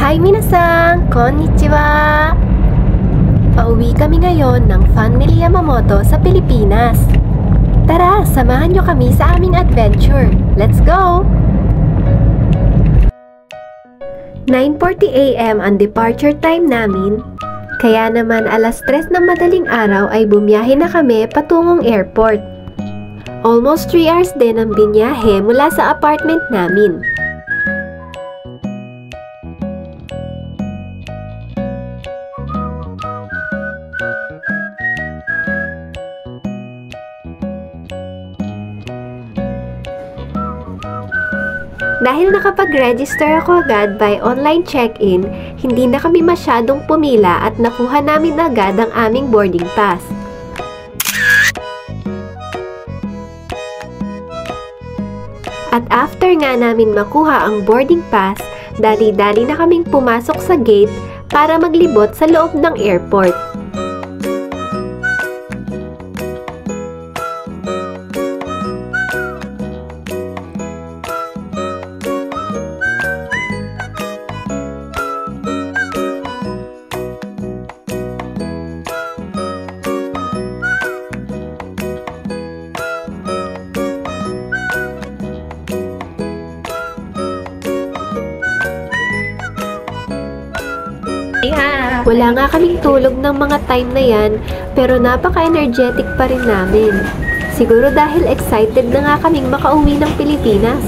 Hi minasan! Konnichiwa! Pauwi kami ngayon ng Family Yamamoto sa Pilipinas. Tara, samahan nyo kami sa aming adventure. Let's go! 9:40 AM ang departure time namin. Kaya naman alas 3 ng madaling araw ay bumiyahe na kami patungong airport. Almost 3 hours din ang binyahe mula sa apartment namin. Dahil nakapag-register ako agad by online check-in, hindi na kami masyadong pumila at nakuha namin agad ang aming boarding pass. At after nga namin makuha ang boarding pass, dali-dali na kaming pumasok sa gate para maglibot sa loob ng airport. Wala nga kaming tulog ng mga time na yan, pero napaka-energetic pa rin namin. Siguro dahil excited na nga kaming makauwi ng Pilipinas.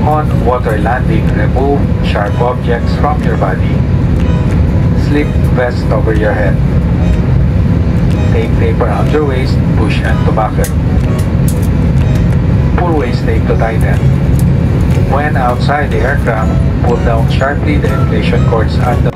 On water landing, remove sharp objects from your body. Slip vest over your head. Take tape around your waist, push and to buckle. Pull waist tape to tighten. When outside the aircraft, pull down sharply the inflation cords at the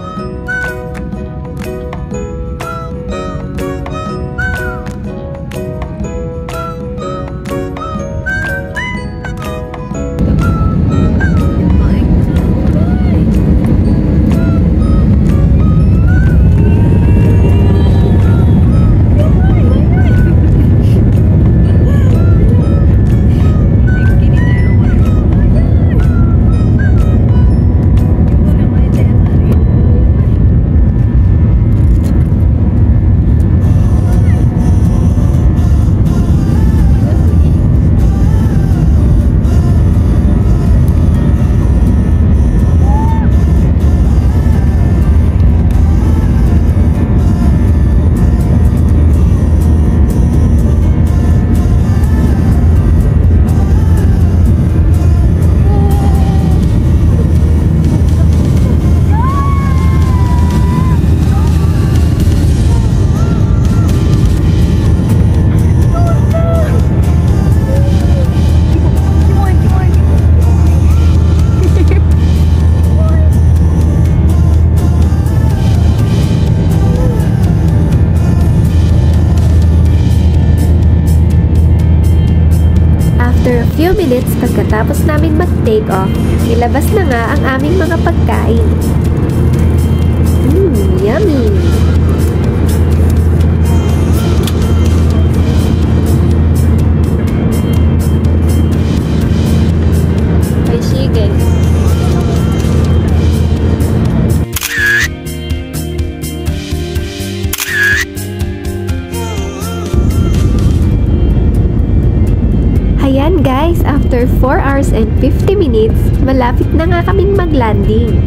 few minutes pagkatapos namin mag-take off, nilabas na nga ang aming mga pagkain. Yummy! Ay, sige. Ayan guys, after 4 hours and 50 minutes, malapit na nga kaming mag-landing.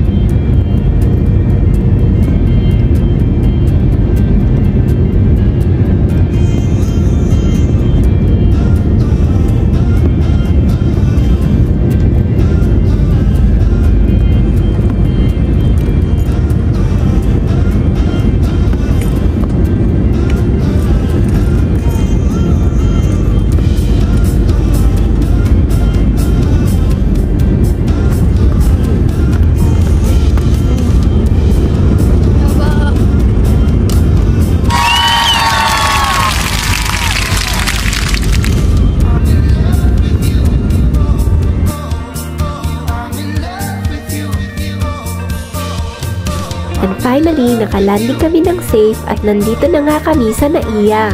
Finally, nakalanding kami ng safe at nandito na nga kami sa NAIA.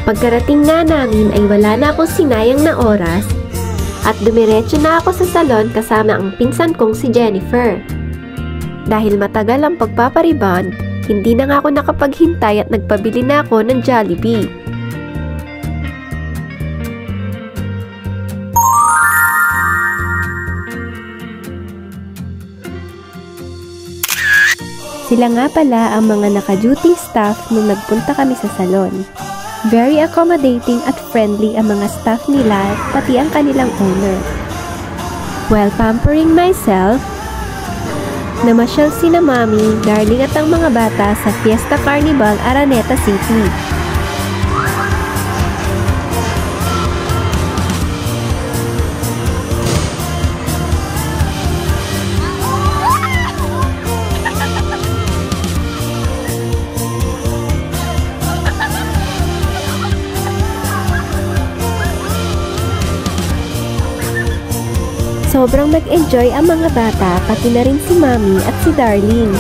Pagkarating nga namin ay wala na akong sinayang na oras at dumiretso na ako sa salon kasama ang pinsan kong si Jennifer. Dahil matagal ang pagpaparibond, hindi na nga ako nakapaghintay at nagpabili na ako ng Jollibee. Sila nga pala ang mga naka-duty staff nung nagpunta kami sa salon. Very accommodating at friendly ang mga staff nila, pati ang kanilang owner. While pampering myself, namasyal sina Mami, Darling at ang mga bata sa Fiesta Carnival, Araneta City. Sobrang nag-enjoy ang mga bata, pati na rin si Mami at si Darling.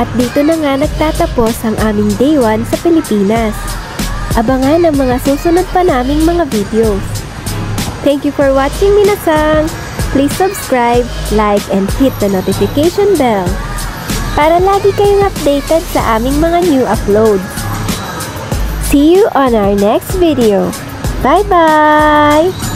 At dito na nga nagtatapos ang aming Day 1 sa Pilipinas. Abangan ang mga susunod pa naming mga videos. Thank you for watching, minasan! Please subscribe, like, and hit the notification bell para lagi kayong updated sa aming mga new uploads. See you on our next video. Bye-bye!